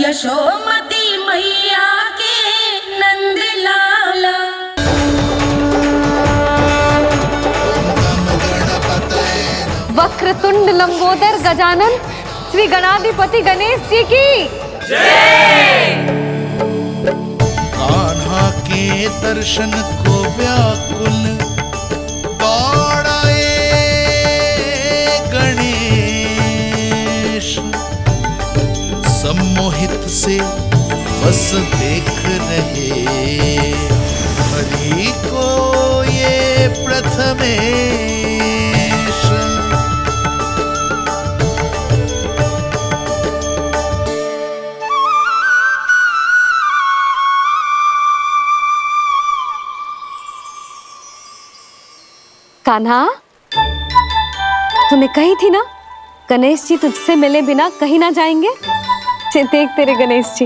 यशोमती मैया के नंद लाला। वक्रतुंड लंबोदर गजानन श्री गणाधिपति गणेश जी की जय। कान्हा के दर्शन को व्याकुल दौड़ाए गणेश, सम्मोहित से बस देख रहे हरि को ये प्रथमेश। कान्हा, तूने कही थी ना गणेश जी तुझसे मिले बिना कहीं ना जाएंगे। देख तेरे गणेश जी।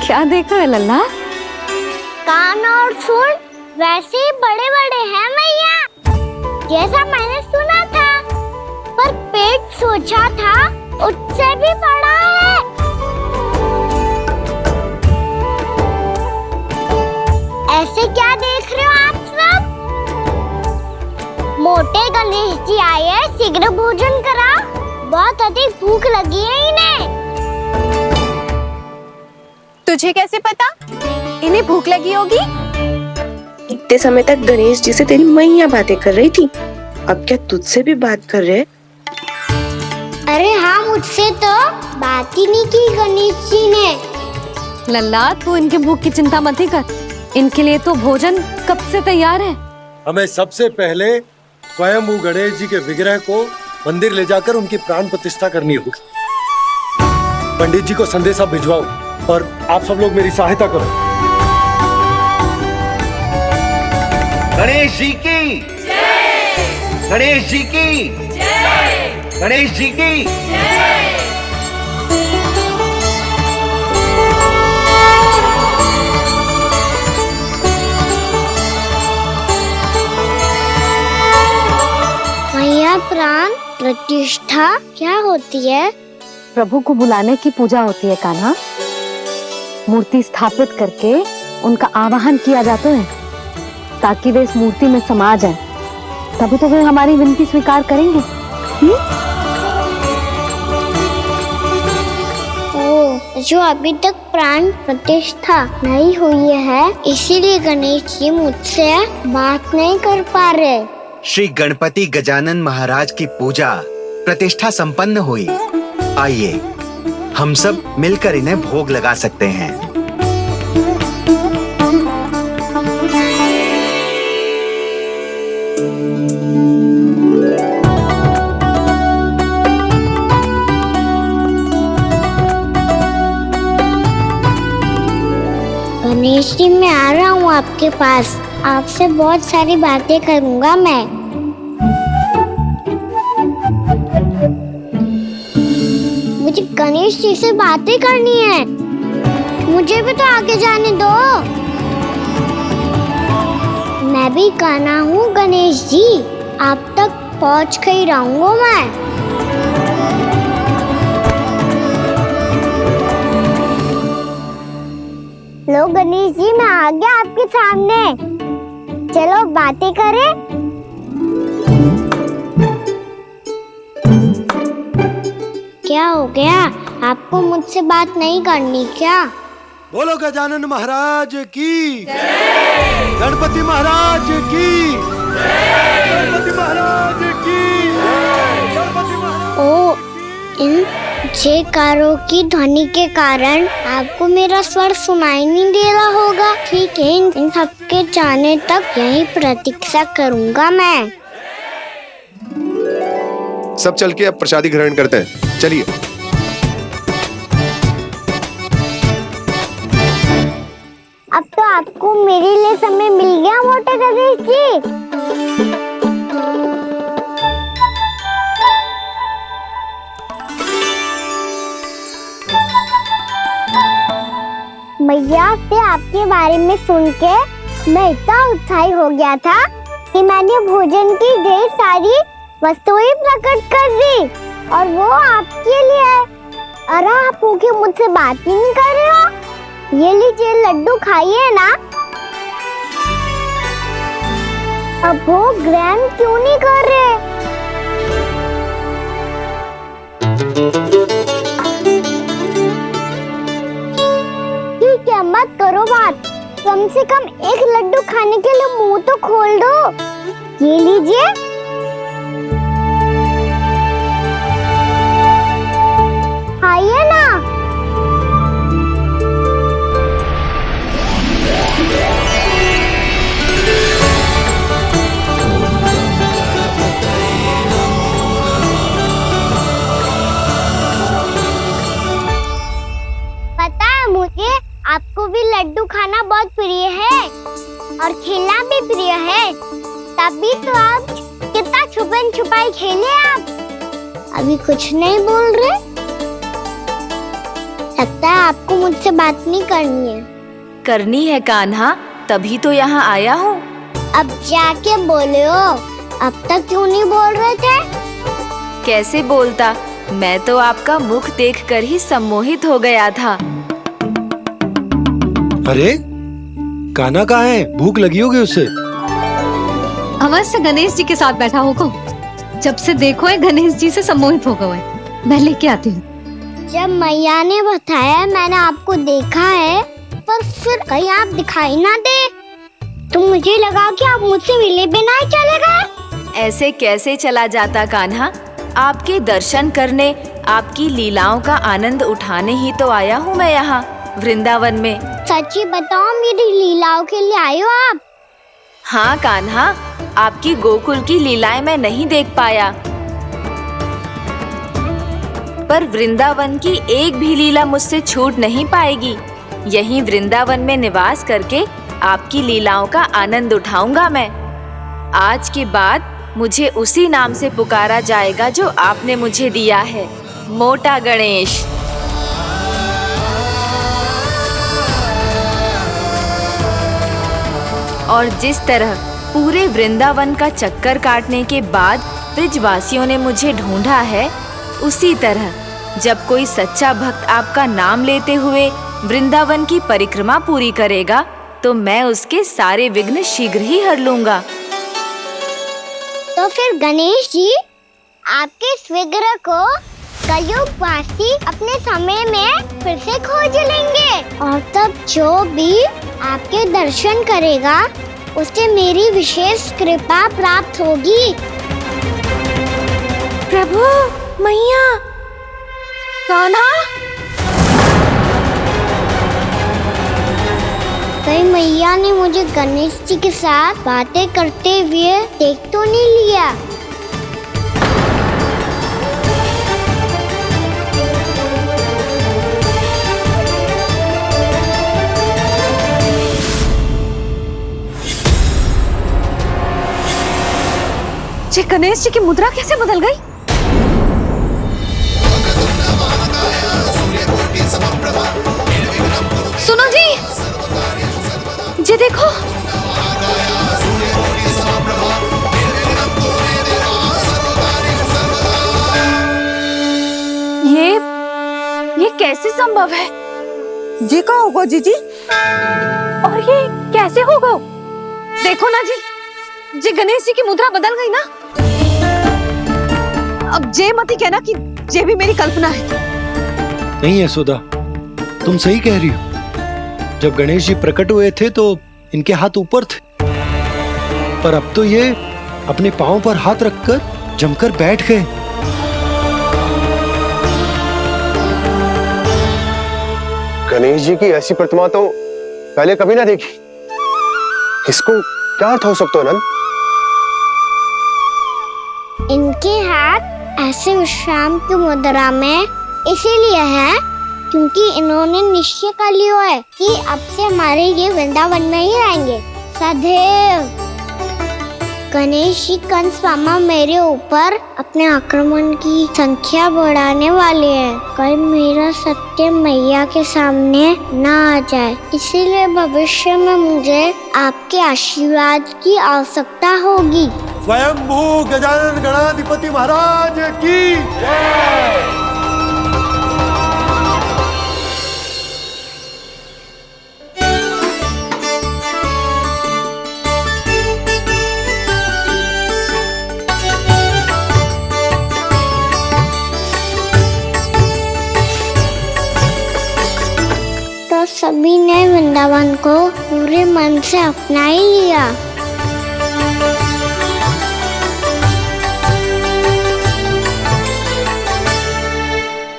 क्या देख रहे लल्ला? कान और सुन वैसे ही बड़े बड़े हैं मैया, जैसा मैंने सुना था, पर पेट सोचा था उससे भी बड़ा है। ऐसे क्या देख रहे हो आप सब? मोटे गणेश जी आए हैं, शीघ्र भोजन करा, बहुत अधिक भूख लगी है इन्हें। तुझे कैसे पता इन्हें भूख लगी होगी? इतने समय तक गणेश जी से तेरी मैया बातें कर रही थी, अब क्या तुझसे भी बात कर रहे? अरे हाँ, मुझसे तो बात ही नहीं की गणेश जी ने। लल्ला, तू इनके भूख की चिंता मत ही कर, इनके लिए तो भोजन कब से तैयार है। हमें सबसे पहले स्वयं गणेश जी के विग्रह को मंदिर ले जाकर उनकी प्राण प्रतिष्ठा करनी होगी। पंडित जी को संदेशा भिजवाओ और आप सब लोग मेरी सहायता करो। गणेश जी की जय। गणेश जी की जय। गणेश जी की जय। मैया, प्राण प्रतिष्ठा क्या होती है? प्रभु को बुलाने की पूजा होती है कान्हा। मूर्ति स्थापित करके उनका आवाहन किया जाता है ताकि वे इस मूर्ति में समा जाएं, तभी तो वे हमारी विनती स्वीकार करेंगे। जो अभी तक प्राण प्रतिष्ठा नहीं हुई है, इसीलिए गणेश जी मुझसे बात नहीं कर पा रहे। श्री गणपति गजानन महाराज की पूजा प्रतिष्ठा संपन्न हुई। आइए हम सब मिलकर इन्हें भोग लगा सकते हैं। गणेश जी, मैं आ रहा हूँ आपके पास, आपसे बहुत सारी बातें करूँगा मैं। मुझे गणेश जी से बातें करनी है, मुझे भी तो आगे जाने दो। मैं भी कान्हा हूँ गणेश जी, आप तक पहुँच कर ही रहूँगा मैं। लो गणेश जी, मैं आ गया आपके सामने, चलो बातें करें। क्या हो गया, आपको मुझसे बात नहीं करनी क्या? बोलो गजानन महाराज की जय। गणपति महाराज की जय। गणपति महाराज की जय। गणपति महाराज। ओ, इन जयकारों की ध्वनि के कारण आपको मेरा स्वर सुनाई नहीं दे रहा होगा। ठीक है, इन सबके जाने तक यही प्रतीक्षा करूंगा मैं। सब चल के अब प्रसादी ग्रहण करते हैं, चलिए। अब तो आपको मेरे लिए समय मिल गया मोटे गणेश जी। मैया से आपके बारे में सुन के मैं इतना उत्साही हो गया था कि मैंने भोजन की ढेर सारी वस्तुएं प्रकट कर दी और वो आपके लिए है। अरे आप भूखे मुझसे बात ही नहीं कर रहे हो। ये लीजिए लड्डू खाइए ना। अब वो ग्रहण क्यों नहीं कर रहे? ठीक है, मत करो बात। कम से कम एक लड्डू खाने के लिए मुंह तो खोल दो। ये लीजिए। खाइए ना। पता है मुझे आपको भी लड्डू खाना बहुत प्रिय है और खेलना भी प्रिय है। तभी तो आप कितना छुपन छुपाई खेले। आप अभी कुछ नहीं बोल रहे। लगता है आपको मुझसे बात नहीं करनी है। करनी है कान्हा, तभी तो यहाँ आया हूँ। अब जाके बोले हो। अब तक क्यों नहीं बोल रहे थे? कैसे बोलता, मैं तो आपका मुख देखकर ही सम्मोहित हो गया था। अरे कान्हा कहाँ है? भूख लगी होगी उससे। अवश्य गणेश जी के साथ बैठा होगा। जब से देखो है गणेश जी से सम्मोहित हो गए। मैं लेके आती हूँ। जब मैया ने बताया मैंने आपको देखा है, पर फिर कहीं आप दिखाई ना दे तो मुझे लगा कि आप मुझसे मिले बिना ही चले गए। ऐसे कैसे चला जाता कान्हा? आपके दर्शन करने, आपकी लीलाओं का आनंद उठाने ही तो आया हूँ मैं यहाँ वृंदावन में। सच्ची बताओ, मेरी लीलाओं के लिए आए हो आप? हाँ कान्हा, आपकी गोकुल की लीलाएं मैं नहीं देख पाया, पर वृंदावन की एक भी लीला मुझसे छूट नहीं पाएगी। यहीं वृंदावन में निवास करके आपकी लीलाओं का आनंद उठाऊंगा मैं। आज के बाद मुझे उसी नाम से पुकारा जाएगा जो आपने मुझे दिया है, मोटा गणेश। और जिस तरह पूरे वृंदावन का चक्कर काटने के बाद ब्रिजवासियों ने मुझे ढूंढा है, उसी तरह जब कोई सच्चा भक्त आपका नाम लेते हुए वृंदावन की परिक्रमा पूरी करेगा तो मैं उसके सारे विघ्न शीघ्र ही हर लूंगा। तो फिर गणेश जी, आपके इस विग्रह को कलयुगवासी अपने समय में फिर से खोज लेंगे और तब जो भी आपके दर्शन करेगा उसे मेरी विशेष कृपा प्राप्त होगी। प्रभु, मैया, कान्हा। कहीं मैया ने मुझे गणेश जी के साथ बातें करते हुए देख तो नहीं लिया? ये गणेश जी की मुद्रा कैसे बदल गई? सुनो जी, ये देखो। ये कैसे संभव है? जी का होगा जीजी? और ये कैसे होगा? देखो ना जी, ये गणेश जी की मुद्रा बदल गई ना। अब जे मत ही कहना कि ये भी मेरी कल्पना है। नहीं यशोदा, तुम सही कह रही हो। जब गणेश जी प्रकट हुए थे तो इनके हाथ ऊपर थे, पर अब तो ये अपने पांव पर हाथ रखकर जमकर बैठ गए। गणेश जी की ऐसी प्रतिमा तो पहले कभी ना देखी। इसको क्या अर्थ हो सकता है नंद? इनके हाथ ऐसे विश्राम की मुद्रा में इसीलिए है क्योंकि इन्होंने निश्चय कर लिया है कि अब से हमारे ये वृंदावन में ही रहेंगे सदैव। गणेश जी कंस मामा मेरे ऊपर अपने आक्रमण की संख्या बढ़ाने वाले हैं। कल मेरा सत्य मैया के सामने ना आ जाए, इसीलिए भविष्य में मुझे आपके आशीर्वाद की आवश्यकता होगी। स्वयंभू गजानन गणाधिपति महाराज की जय। तो सभी ने वृंदावन को पूरे मन से अपना ही लिया।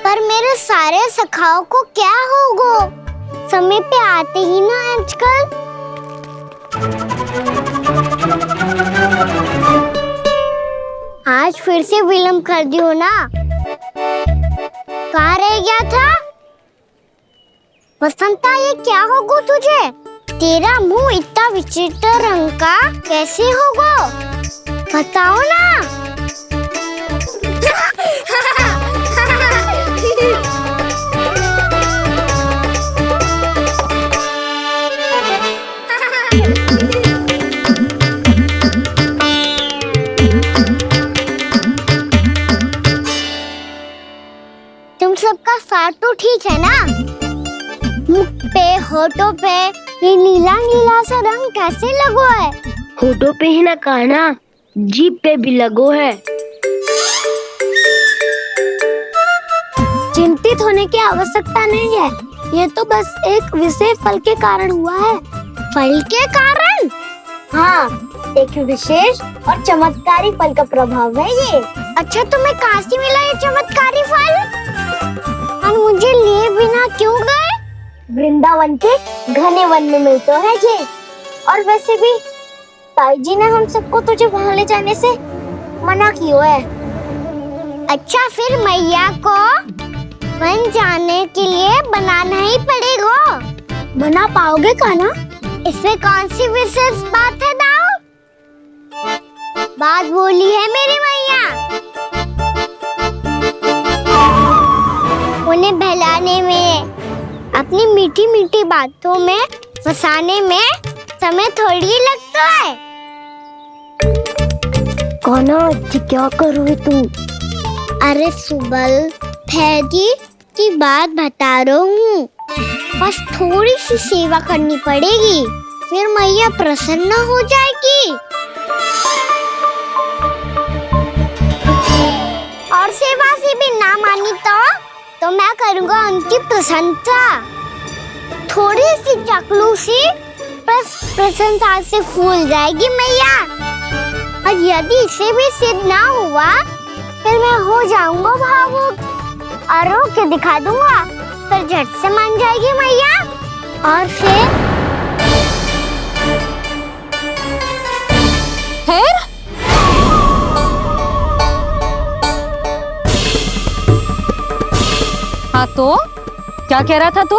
पर मेरे सारे सखाओं को क्या होगा? समय पे आते ही ना आजकल। आज फिर से विलम्ब कर दियो ना। कहाँ रह गया था? वसंता, ये क्या होगा तुझे? तेरा मुंह इतना विचित्र रंग का कैसे होगा? बताओ ना। तुम सबका साथ तो ठीक है ना? मुख पे, होठों पे ये नीला नीला सा रंग कैसे लगो है? होठों पे ही ना कहना, जीभ पे भी लगो है। चिंतित होने की आवश्यकता नहीं है, ये तो बस एक विशेष फल के कारण हुआ है। फल के कारण? हाँ, एक विशेष और चमत्कारी फल का प्रभाव है ये। अच्छा, तुम्हें कहाँ से मिला ये चमत्कारी फल? और मुझे लिए बिना क्यों गए? वृंदावन के घने वन में मिलते हैं ये। और वैसे भी ताई जी ने हम सबको तुझे वहाँ ले जाने से मना किया है। अच्छा, फिर मैया को वन जाने के लिए बनाना ही पड़ेगा। बना पाओगे कान्हा? इसमें कौन सी विशेष बात है दाऊ? बात बोली है मेरी मैया। उन्हें बहलाने में, अपनी मीठी मीठी बातों में फंसाने में समय थोड़ी लगता है। कान्हा, क्या करोगे तुम? अरे सुबल, फैदी की बात बता रहा हूँ। बस थोड़ी सी सेवा करनी पड़ेगी, फिर मैया प्रसन्न हो जाएगी। और सेवा से भी ना मानी तो मैं करूँगा उनकी प्रशंसा। थोड़ी सी चाकलूसी बस प्रशंसा से फूल जाएगी मैया। और यदि इसे भी सिद्ध ना हुआ, फिर मैं हो जाऊंगा भावुक और रो के दिखा दूंगा, फिर झट से मान जाएगी मैया। और फिर हाँ, तो क्या कह रहा था तू?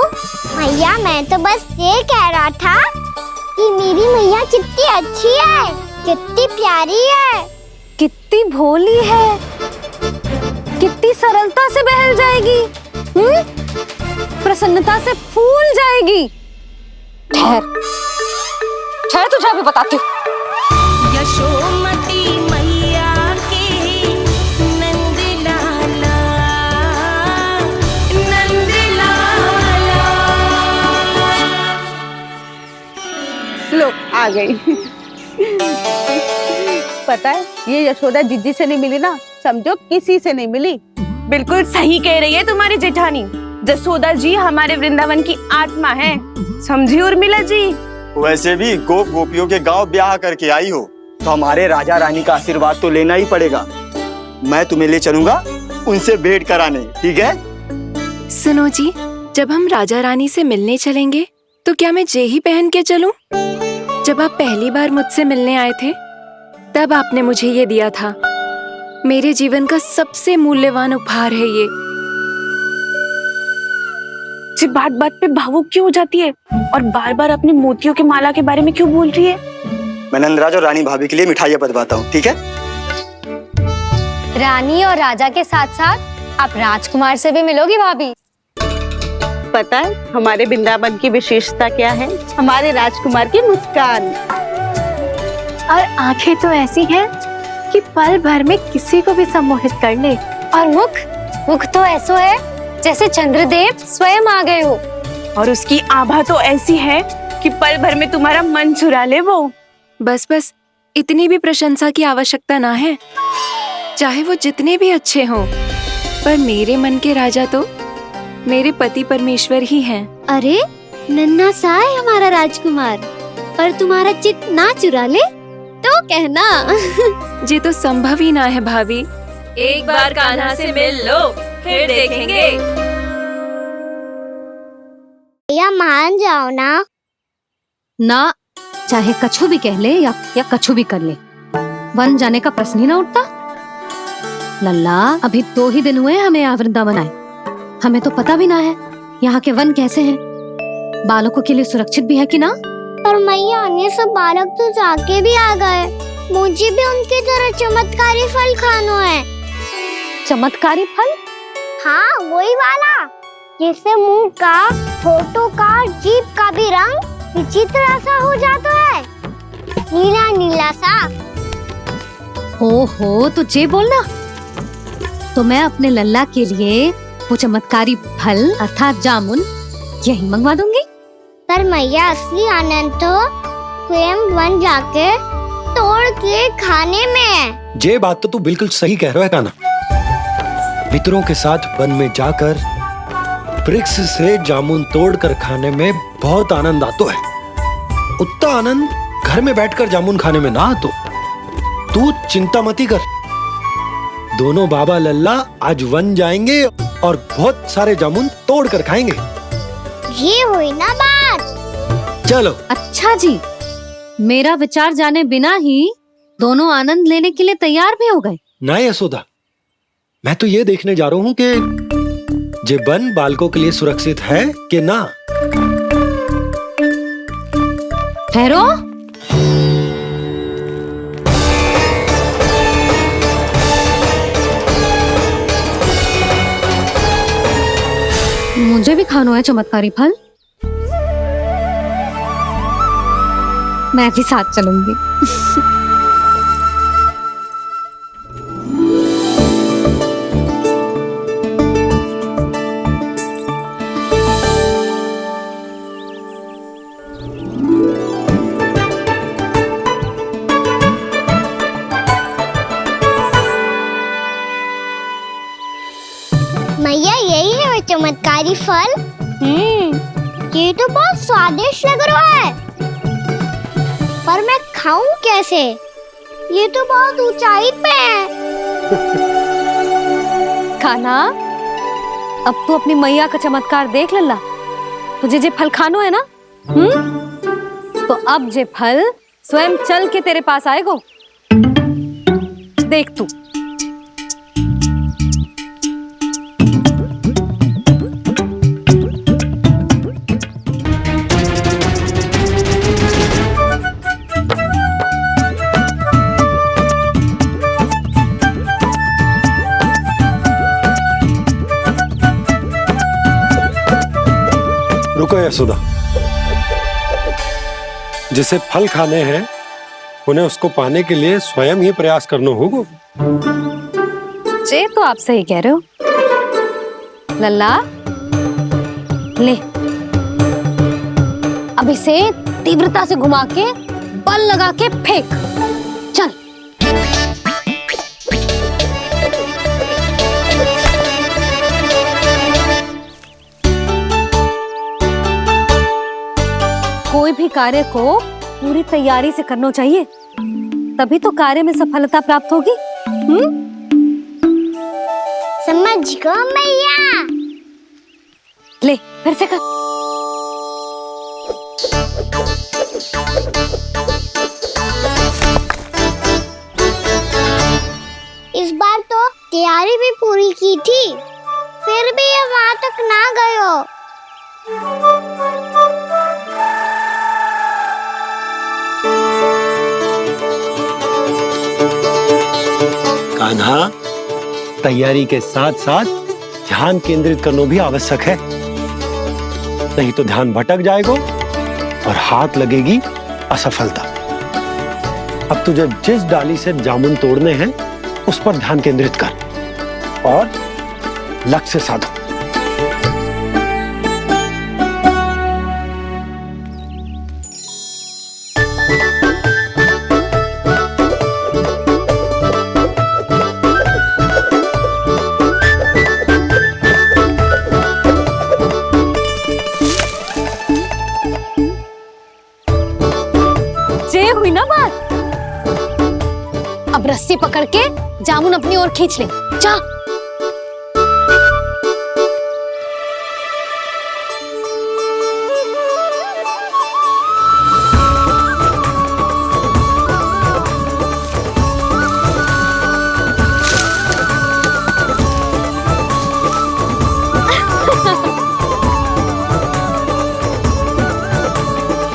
मैया, मैं तो बस ये कह रहा था कि मेरी मैया कितनी अच्छी है, कितनी प्यारी है, कितनी भोली है, कितनी सरलता से बहल जाएगी, प्रसन्नता से फूल जाएगी। ठहर ठहर, तुझे अभी बताती हूँ। यशोमती मैया के नंद लाला, नंद लाला। लो, आ गई। पता है, ये यशोदा जीजी से नहीं मिली ना, समझो किसी से नहीं मिली। बिल्कुल सही कह रही है तुम्हारी जेठानी। जसोदा जी हमारे वृंदावन की आत्मा है, समझी उर्मिला जी। वैसे भी गोप गोपियों के गांव ब्याह करके आई हो, तो हमारे राजा रानी का आशीर्वाद तो लेना ही पड़ेगा। मैं तुम्हें ले चलूंगा उनसे भेंट कराने, ठीक है? सुनो जी, जब हम राजा रानी से मिलने चलेंगे तो क्या मैं जे ही पहन के चलूं? जब आप पहली बार मुझसे मिलने आए थे, तब आपने मुझे ये दिया था। मेरे जीवन का सबसे मूल्यवान उपहार है ये। बात बात पे भावुक क्यों हो जाती है और बार बार अपने मोतियों के माला के बारे में क्यों बोल रही है? मैं नंदराज और रानी भाभी के लिए मिठाइयाँ बंटवाता हूँ, ठीक है? रानी और राजा के साथ साथ आप राजकुमार से भी मिलोगी भाभी। पता है हमारे वृंदावन की विशेषता क्या है? हमारे राजकुमार की मुस्कान और आंखें तो ऐसी हैं कि पल भर में किसी को भी सम्मोहित कर ले। और मुख तो ऐसा है जैसे चंद्रदेव स्वयं आ गए हो। और उसकी आभा तो ऐसी है कि पल भर में तुम्हारा मन चुरा ले वो। बस बस, इतनी भी प्रशंसा की आवश्यकता ना है। चाहे वो जितने भी अच्छे हों, पर मेरे मन के राजा तो मेरे पति परमेश्वर ही हैं। अरे नन्हा सा है हमारा राजकुमार, पर तुम्हारा चित्त ना चुरा ले तो कहना। ये तो संभव ही ना है भाभी। एक बार कान्हा से मिल लो, फिर देखेंगे। भैया मान जाओ ना। ना, चाहे कछु भी कह ले या कछु भी कर ले, वन जाने का प्रश्न ही ना उठता। लल्ला, अभी 2 ही दिन हुए हमें यहाँ वृंदावन आए। हमें तो पता भी ना है यहाँ के वन कैसे हैं, बालकों के लिए सुरक्षित भी है कि ना। पर मैया अन्य सब बालक तो जाके भी आ गए। मुझे भी उनके तरह चमत्कारी फल खाना है। चमत्कारी फल? हाँ, वही वाला जिससे मुंह का, होठों का, जीभ का भी रंग विचित्र सा हो जाता है, नीला नीला सा। हो तो जे बोलना। तो मैं अपने लल्ला के लिए वो चमत्कारी फल अर्थात जामुन यही मंगवा दूंगी। पर मैया असली आनंद तो स्वयं वन जाके तोड़ के खाने में है। ये बात तो तू बिल्कुल सही कह रहा है कान्हा। मित्रों के साथ वन में जाकर वृक्ष से जामुन तोड़कर खाने में बहुत आनंद आता है। उतना आनंद घर में बैठकर जामुन खाने में ना आतो। तू चिंता मती कर, दोनों बाबा लल्ला आज वन जाएंगे और बहुत सारे जामुन तोड़कर खाएंगे। ये हुई ना बात। चलो। अच्छा जी, मेरा विचार जाने बिना ही दोनों आनंद लेने के लिए तैयार भी हो गए। ना यशोदा, मैं तो ये देखने जा रहा हूँ कि ये वन बालकों के लिए सुरक्षित है कि ना। ठहरो। मुझे भी खाना है चमत्कारी फल। मैं भी साथ चलूंगी। मैया यही है वो चमत्कारी फल। ये तो बहुत स्वादिष्ट लग रहा है, पर मैं खाऊं कैसे? ये तो बहुत ऊंचाई पे है। खाना, अब तू अपनी मैया का चमत्कार देख लल्ला। तुझे जे फल खानो है ना, तो अब जे फल स्वयं चल के तेरे पास आएगो। देख तू। रुको यशोदा, जिसे फल खाने हैं उन्हें उसको पाने के लिए स्वयं ही प्रयास करना होगा। जे तो आप सही कह रहे हो लल्ला। ले, अब इसे तीव्रता से घुमा के बल लगा के फेंक। चल। कोई भी कार्य को पूरी तैयारी से करना चाहिए, तभी तो कार्य में सफलता प्राप्त होगी। समझ गो मैया। ले, फिर से कर। इस बार तो तैयारी भी पूरी की थी, फिर भी ये वहां तक ना गए हो। कान्हा, तैयारी के साथ साथ ध्यान केंद्रित करना भी आवश्यक है, नहीं तो ध्यान भटक जाएगा और हाथ लगेगी असफलता। अब तुझे जिस डाली से जामुन तोड़ने हैं उस पर ध्यान केंद्रित कर और लक्ष्य साधो। ये हुई ना बात। अब रस्सी पकड़ के जामुन अपनी ओर खींच ले। जा।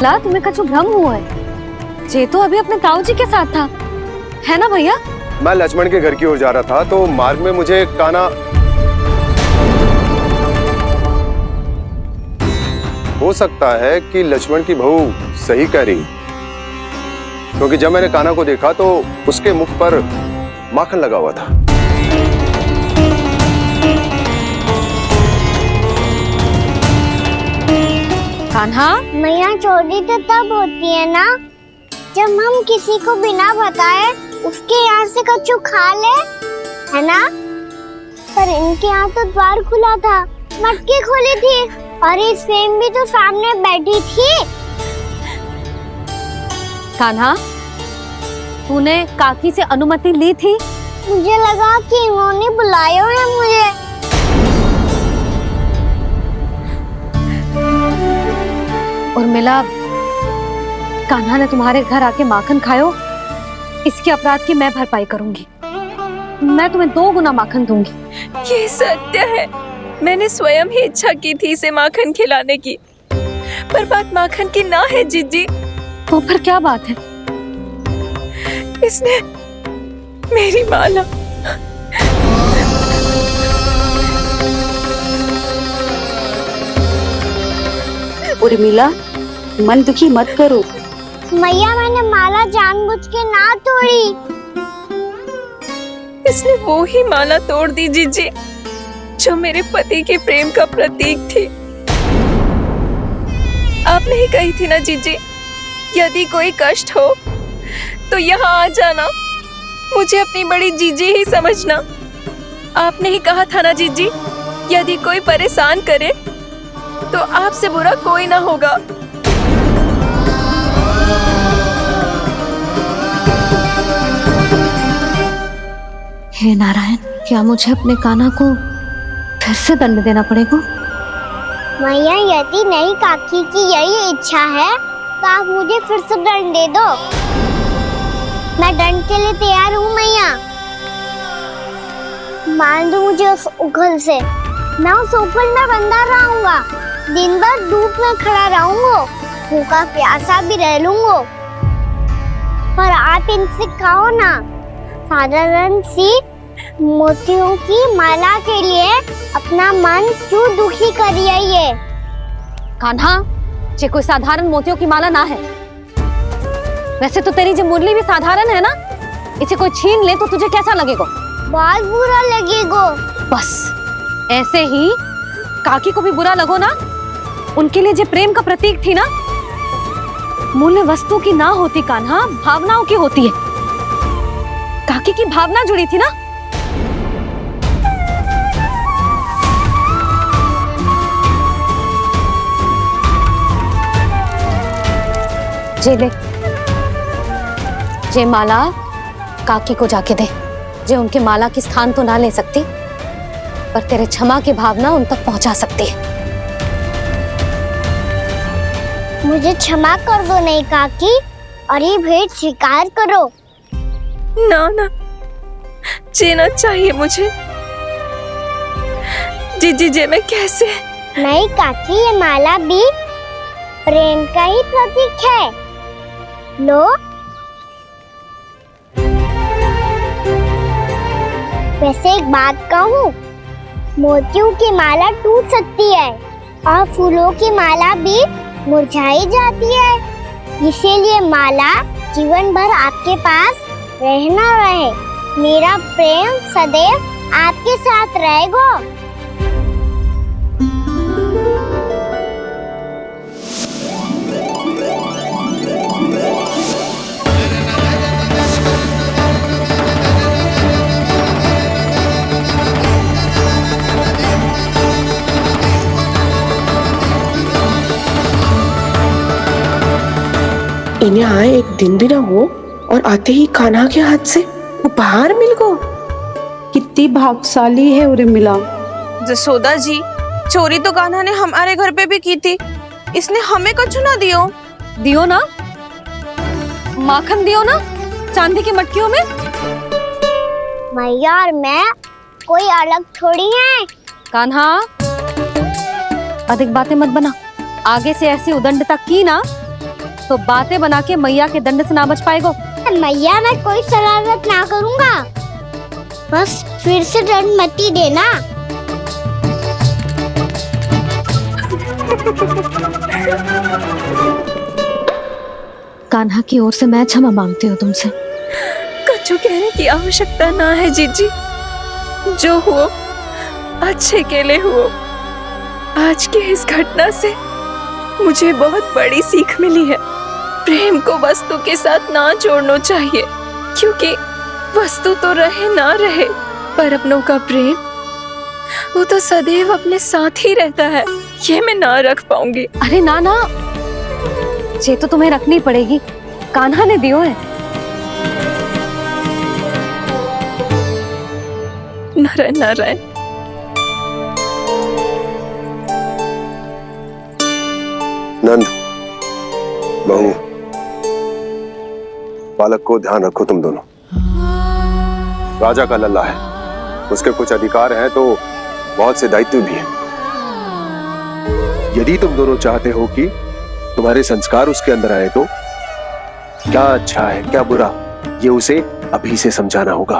ला, तुम्हें कछु भ्रम हुआ है। जे तो अभी अपने ताऊ जी के साथ था, है ना भैया? मैं लक्ष्मण के घर की ओर जा रहा था तो मार्ग में मुझे कान्हा, हो सकता है कि लक्ष्मण की बहू सही कह रही, क्योंकि जब मैंने कान्हा को देखा तो उसके मुख पर माखन लगा हुआ था। कान्हा, मैया चोरी तो तब होती है ना जब हम किसी को बिना बताए उसके यहाँ से कछु खा ले, है ना? पर इनके यहाँ तो द्वार खुला था, मटकी खोली थी और ये सेम भी तो सामने बैठी थी। कान्हा, तूने काकी से अनुमति ली थी? मुझे लगा कि इन्होंने बुलाया है मुझे। और मिला कान्हा ने तुम्हारे घर आके माखन खायो, इसके अपराध की मैं भरपाई करूंगी। मैं तुम्हें 2 गुना माखन दूंगी। ये सत्य है, मैंने स्वयं ही इच्छा की थी इसे माखन खिलाने की, पर बात माखन की ना है जीजी। तो फिर क्या बात है? इसने मेरी माला उर्मिला, मन दुखी मत करो। मैया, मैंने माला जानबूझ के ना तोड़ी। इसने वो ही माला तोड़ दी जीजी जो मेरे पति के प्रेम का प्रतीक थी। आपने ही कही थी ना जीजी, यदि कोई कष्ट हो तो यहाँ आ जाना, मुझे अपनी बड़ी जीजी ही समझना। आपने ही कहा था ना जीजी, यदि कोई परेशान करे तो आपसे बुरा कोई ना होगा। हे नारायण, क्या मुझे अपने कान्हा को फिर से दंड देना पड़ेगा? मैया, यदि नहीं काकी की यही इच्छा है तो आप मुझे फिर से दंड दे दो। मैं दंड के लिए तैयार हूँ मैया। मान दो मुझे उस उखल से, मैं उस ऊपर में बंधा रहूंगा, दिन भर धूप में खड़ा रहूंगा, भूखा प्यासा भी रह लूंगा। पर आप इनसे कहो ना, साधारण सी मोतियों की माला के लिए अपना मन क्यों दुखी करिए? कान्हा, ये कोई साधारण मोतियों की माला ना है। वैसे तो तेरी जो मुरली भी साधारण है ना, इसे कोई छीन ले तो तुझे कैसा लगेगा? बहुत बुरा लगेगा। बस ऐसे ही काकी को भी बुरा लगो ना। उनके लिए जो प्रेम का प्रतीक थी ना, मूल्य वस्तु की ना होती कान्हा, भावनाओं की होती है। काकी की भावना जुड़ी थी ना। जे ले, जे माला काकी को जाके दे। जे उनके माला की स्थान तो ना ले सकती, पर तेरे क्षमा की भावना उन तक पहुंचा सकती है। मुझे क्षमा कर दो नहीं काकी, और ये भेंट स्वीकार करो। ना ना, जीना चाहिए मुझे। जीजी जे मैं कैसे? नहीं काकी, ये माला भी प्रेम का ही प्रतीक है। लो। वैसे एक बात कहूँ, मोतियों की माला टूट सकती है और फूलों की माला भी मुरझाई जाती है। इसीलिए माला जीवन भर आपके पास रहना रहे। मेरा प्रेम सदैव आपके साथ रहेगा। इन्हें आए एक दिन भी ना हो और आते ही कान्हा के हाथ से उपहार मिल गो। कितनी भाग्यशाली है उर्मिला। जसोदा जी, चोरी तो कान्हा ने हमारे घर पे भी की थी, इसने हमें कछु ना दियो। दियो ना, माखन दियो ना चांदी की मटकियों में। मैया और मैं कोई अलग थोड़ी हैं। कान्हा, अधिक बातें मत बना। आगे से ऐसी उदंडता की ना तो बातें बना के मैया के दंड से ना बच पाएगो। मैया, मैं कोई शरारत ना करूँगा, बस फिर से दंड मत ही देना। कान्हा की ओर से मैं क्षमा मांगती हूँ तुमसे। कछु कहने की आवश्यकता ना है जीजी, जो हुआ अच्छे के लिए हुआ। आज की इस घटना से मुझे बहुत बड़ी सीख मिली है। प्रेम को वस्तु के साथ ना जोड़ना चाहिए, क्योंकि वस्तु तो रहे ना रहे, पर अपनों का प्रेम वो तो सदैव अपने साथ ही रहता है। ये मैं ना रख पाऊंगी। अरे ना ना, ये तो तुम्हें रखनी पड़ेगी। कान्हा ने दियो है। नारायण नारायण। नंद, बहू, बालक को ध्यान रखो तुम दोनों। राजा का लल्ला है, उसके कुछ अधिकार हैं तो बहुत से दायित्व भी हैं। यदि तुम दोनों चाहते हो कि तुम्हारे संस्कार उसके अंदर आए तो क्या अच्छा है क्या बुरा, ये उसे अभी से समझाना होगा।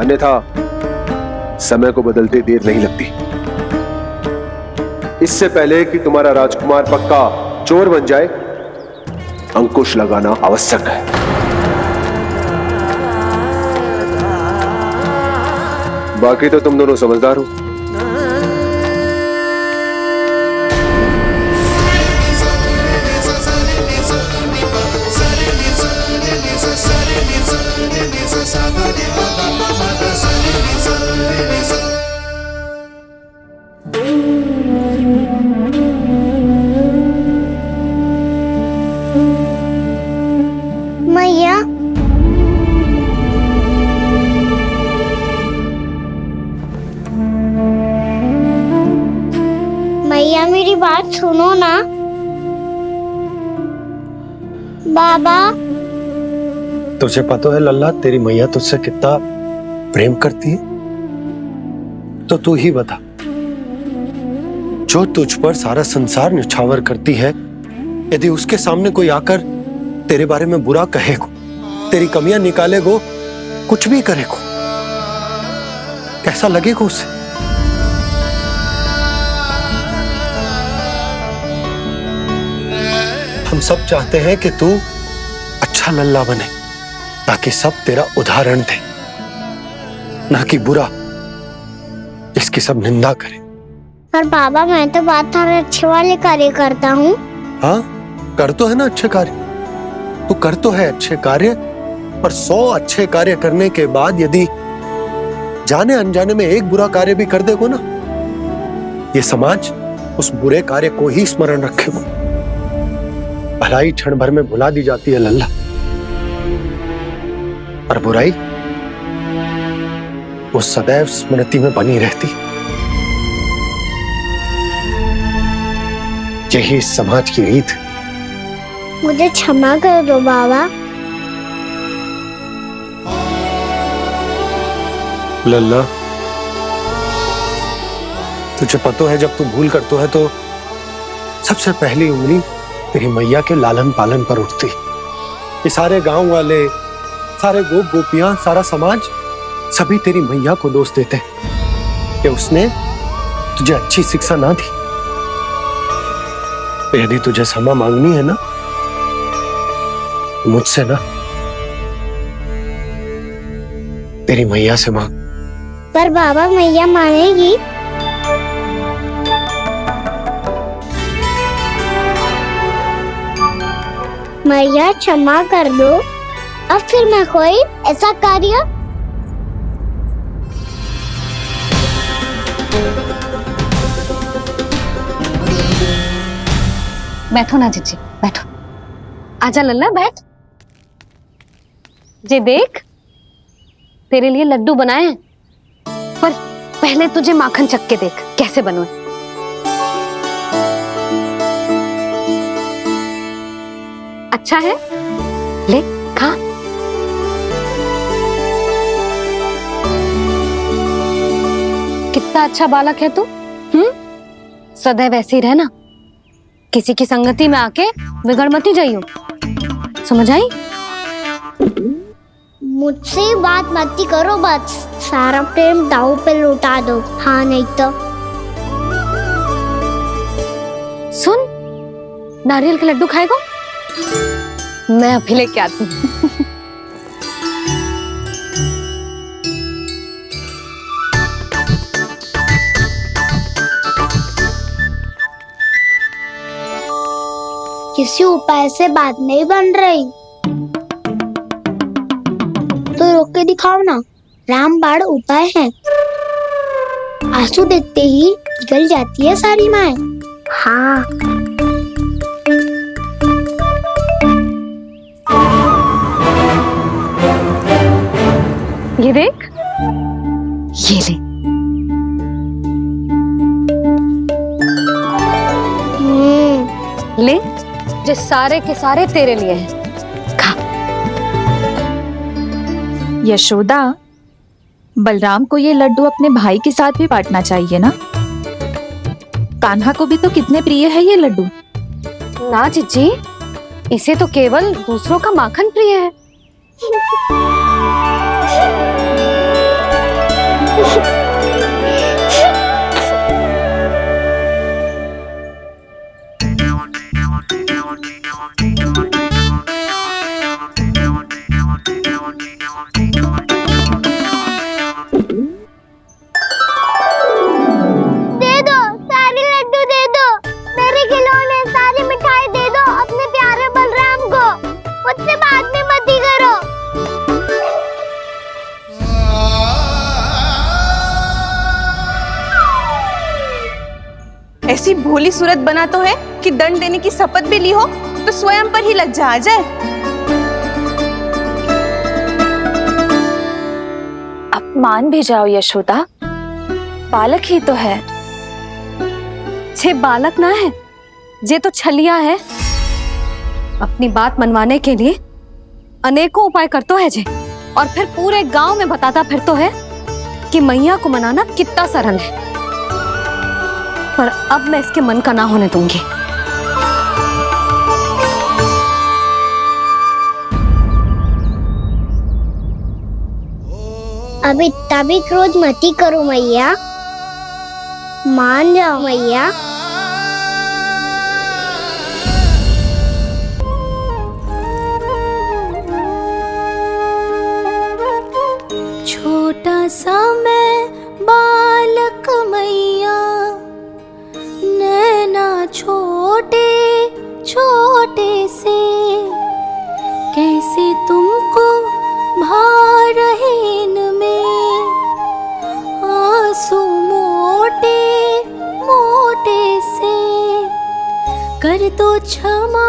अन्यथा समय को बदलते देर नहीं लगती। इससे पहले कि तुम्हारा राजकुमार पक्का चोर बन जाए, अंकुश लगाना आवश्यक है। बाकी तो तुम दोनों समझदार हो। मैया, मैया मेरी बात सुनो ना। बाबा, तुझे पता है लल्ला, तेरी मैया तुझसे कितना प्रेम करती है, तो तू ही बता, जो तुझ पर सारा संसार न्यौछावर करती है, यदि उसके सामने कोई आकर तेरे बारे में बुरा कहेगो, तेरी कमियां निकालेगो, कुछ भी करेगो, कैसा लगेगा उसे? हम सब चाहते हैं कि तू अच्छा लल्ला बने, ताकि सब तेरा उदाहरण दे, ना कि बुरा जिसकी सब निंदा करे। पर बाबा, मैं तो बात हर अच्छे वाले कार्य करता हूँ। हाँ, कर तो है ना अच्छे कार्य, तू कर तो है अच्छे कार्य, पर 100 अच्छे कार्य करने के बाद यदि जाने अनजाने में एक बुरा कार्य भी कर देगो ना, ये समाज उस बुरे कार्य को ही स्मरण रखेगो। भलाई क्षण भर में भुला दी जाती है लल्ला, और बुराई वो सदैव स्मृति में बनी रहती। यही इस समाज की रीत। मुझे क्षमा कर दो बाबा। लल्ला, तुझे पता है जब तू भूल करतो है तो सबसे पहली उंगली तेरी मैया के लालन पालन पर उठती। ये सारे गांव वाले, सारे गोप गोपियां, सारा समाज सभी तेरी मैया को दोष देते हैं कि उसने तुझे अच्छी शिक्षा ना दी। तो यदि तुझे क्षमा मांगनी है ना, मुझसे ना, तेरी मैया से मांग। पर बाबा मैया मानेगी? मैया क्षमा कर दो, अब फिर मैं कोई ऐसा कार्य। बैठो ना जीजी, बैठो। आजा लल्ला, बैठ। जे देख, तेरे लिए लड्डू बनाए हैं, पर पहले तुझे माखन चख के देख कैसे बने। अच्छा है, ले खा। कितना अच्छा बालक है तू। सदैव ऐसे ही रहना, किसी की संगति में आके बिगड़ मत जाइयो, समझ आई? मुझसे बात मत करो, बस सारा प्रेम दाव पे लौटा दो। हाँ नहीं तो सुन, नारियल के लड्डू खाएगा? मैं अभी लेके आती हूँ। किसी उपाय से बात नहीं बन रही तो रोक के दिखाओ ना। रामबाण उपाय है, आंसू देखते ही पिघल जाती है सारी माए। हाँ ये देख, ये ले। ले, जो सारे के सारे तेरे लिए हैं, खा। यशोदा, बलराम को ये लड्डू अपने भाई के साथ भी बांटना चाहिए ना। कान्हा को भी तो कितने प्रिय है ये लड्डू। ना जीजी, इसे तो केवल दूसरों का माखन प्रिय है। दे दो, सारे लड्डू दे दो, मेरे खिलौने, सारी मिठाई दे दो अपने प्यारे बलराम को। मुझसे बाद में मत ही करो। ऐसी भोली सूरत बना तो है कि दंड देने की शपथ भी ली हो तो स्वयं पर ही लज्जा आ जाए। अब मान भी जाओ यशोदा, बालक ही तो है। छे बालक ना है, जे तो छलिया है। अपनी बात मनवाने के लिए अनेकों उपाय करतो है जे, और फिर पूरे गांव में बताता फिरतो है कि मैया को मनाना कितना सरल है। पर अब मैं इसके मन का ना होने दूंगी। अब इतना भी क्रोध मत ही करो मैया, मान जाओ मैया। छोटा सा मैं बालक मैया, नैना छोटे छोटे से, कैसे तुमको भा रहे इनमें आंसू मोटे मोटे से। कर दो क्षमा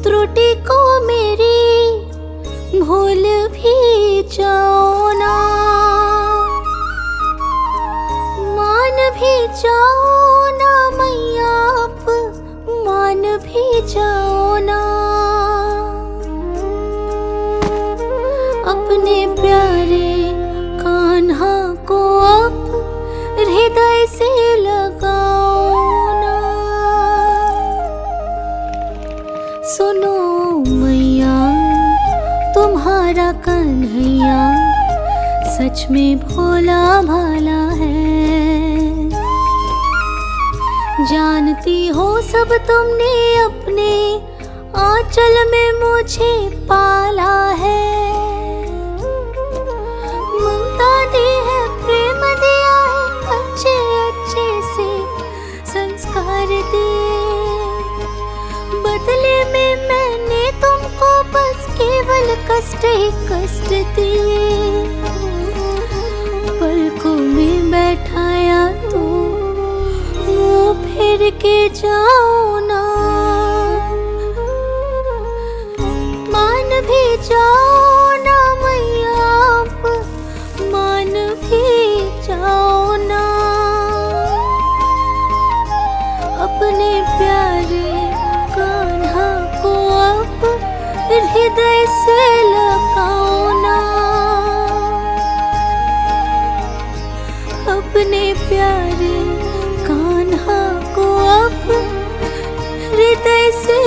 त्रुटि को मेरी, भूल भी जाओ ना, मान भी जाओ ना मैया, मान भी जाओ ना। अपने प्यारे कान्हा को अब हृदय से लगाओ ना। सुनो मैया, तुम्हारा कन्हैया सच में भोला भाला है। जानती हो सब तुमने अपने आंचल में मुझे पाला है। ममता दी है, प्रेम दिया है, अच्छे अच्छे से संस्कार दिए। बदले में मैंने तुमको बस केवल कष्ट ही कष्ट दिए। पलकों में बैठाया तो मुंह फेर के जाओ ना, मान भी जाओ ना मैया, आप मान भी जाओ ना। अपने प्यारे कान्हा को अब हृदय से लगाओ ना। अपने प्यारे कान्हा को अब हृदय से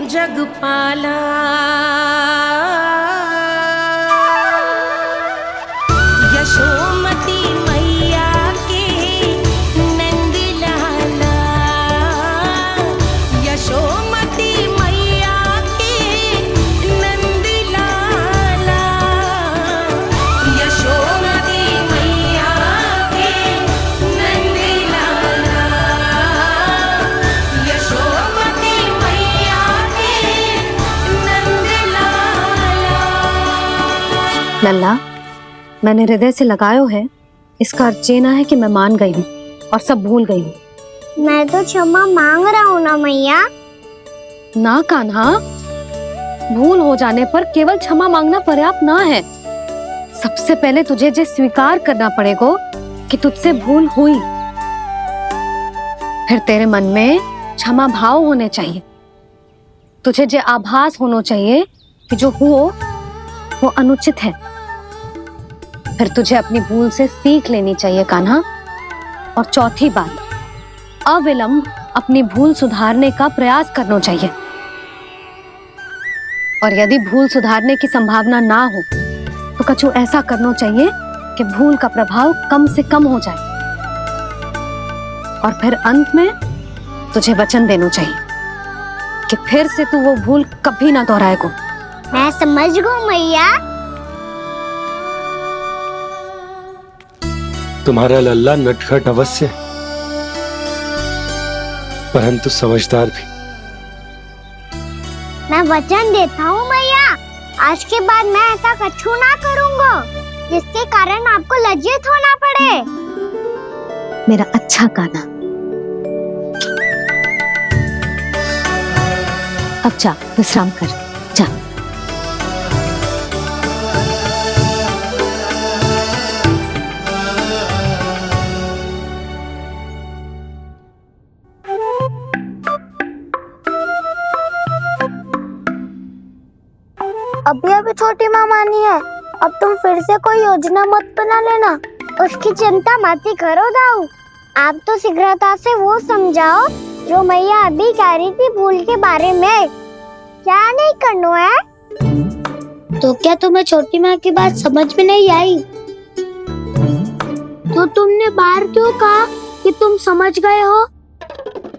जगपाला। यशोमती मैया के नंद लाला, यशोमती मैया के नंद लाला, यशोमती मैया के नंद लाला, यशोमती मैया लल्ला, मैंने हृदय से लगायो है, इसका अर्थ ये ना है कि मैं मान गई हूँ और सब भूल गई हूँ। मैं तो क्षमा मांग रहा हूँ ना मैया। ना कान्हा, भूल हो जाने पर केवल क्षमा मांगना पर्याप्त ना है। सबसे पहले तुझे जो स्वीकार करना पड़ेगा कि तुझसे भूल हुई, फिर तेरे मन में क्षमा भाव होने चाहिए। तुझे जो आभास होना चाहिए कि जो हुआ वो अनुचित है। फिर तुझे अपनी भूल से सीख लेनी चाहिए कान्हा। और चौथी बात, अविलंब अपनी भूल सुधारने का प्रयास करना चाहिए। और यदि भूल सुधारने की संभावना ना हो तो कछु ऐसा करना चाहिए कि भूल का प्रभाव कम से कम हो जाए। और फिर अंत में तुझे वचन देना चाहिए कि फिर से तू वो भूल कभी ना दोहराएगा। मैं समझ गई मैया। तुम्हारा लल्ला नटखट अवश्य, परंतु समझदार भी। मैं वचन देता हूँ मैया, आज के बाद मैं ऐसा कछु ना करूँगा जिसके कारण आपको लज्जित होना पड़े। मेरा अच्छा कान्हा, अब जा विश्राम कर, जा। अभी अभी छोटी माँ मानी है, अब तुम फिर से कोई योजना मत बना लेना। उसकी चिंता मत ही करो दाऊ, आप तो शीघ्रता से वो समझाओ जो मैया अभी कह रही थी भूल के बारे में। क्या नहीं करना है? तो क्या तुम्हें छोटी माँ की बात समझ में नहीं आई? तो तुमने बाहर क्यों कहा कि तुम समझ गए हो?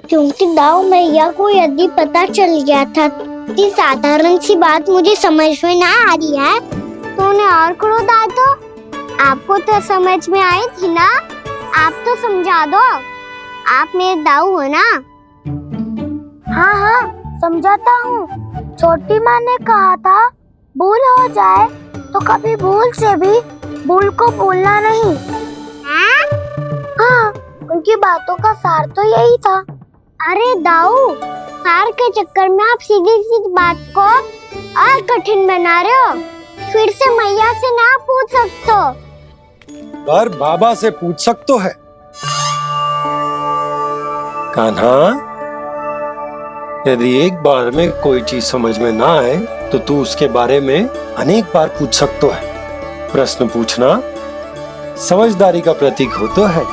क्योंकि दाऊ मैया को यदि पता चल गया था कि साधारण सी बात मुझे समझ में ना आ रही है तो उन्हें और क्रोध आया। तो आपको तो समझ में आई थी ना, आप तो समझा दो, आप मेरे दाऊ हो ना। हाँ हाँ समझाता हूँ। छोटी माँ ने कहा था भूल हो जाए तो कभी भूल से भी भूल को भूलना नहीं। हाँ, उनकी बातों का सार तो यही था। अरे दाऊ, हार के चक्कर में आप सीधी सीधी बात को और कठिन बना रहे हो। फिर से मैया से ना पूछ सकते हो। पर बाबा से पूछ सकते है। कान्हा, यदि एक बार में कोई चीज समझ में ना आए तो तू उसके बारे में अनेक बार पूछ सकते है। प्रश्न पूछना समझदारी का प्रतीक होता है।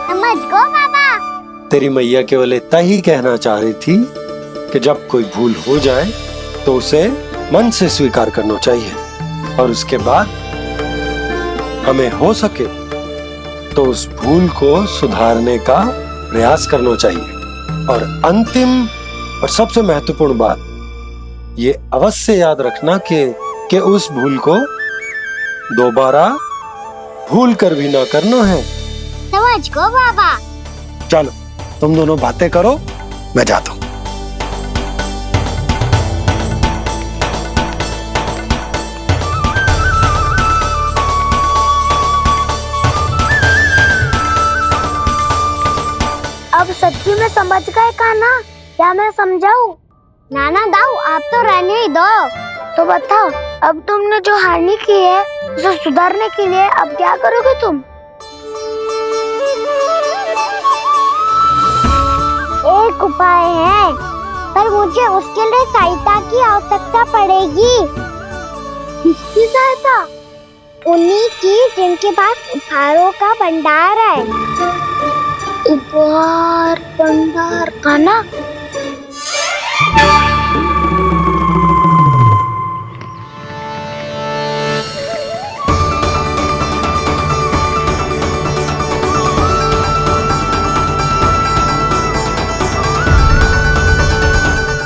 समझ गो बाबा। तेरी मैया केवल इतना ही कहना चाह रही थी कि जब कोई भूल हो जाए तो उसे मन से स्वीकार करना चाहिए और उसके बाद हमें हो सके तो उस भूल को सुधारने का प्रयास करना चाहिए। और अंतिम और सबसे महत्वपूर्ण बात ये अवश्य याद रखना कि उस भूल को दोबारा भूल कर भी ना करना है। समझ गो बाबा। चलो तुम दोनों बातें करो, मैं जाता हूँ। अब सच्ची में समझ गए कान्हा? क्या मैं समझाऊं? नाना दाऊ, आप तो रहने ही दो। तो बताओ, अब तुमने जो हानि की है उसे सुधारने के लिए अब क्या करोगे तुम? एक उपाय है, पर मुझे उसके लिए सहायता की आवश्यकता पड़ेगी। किसकी सहायता? उन्हीं की जिनके पास उपहारों का भंडार है। उपहार भंडार का ना?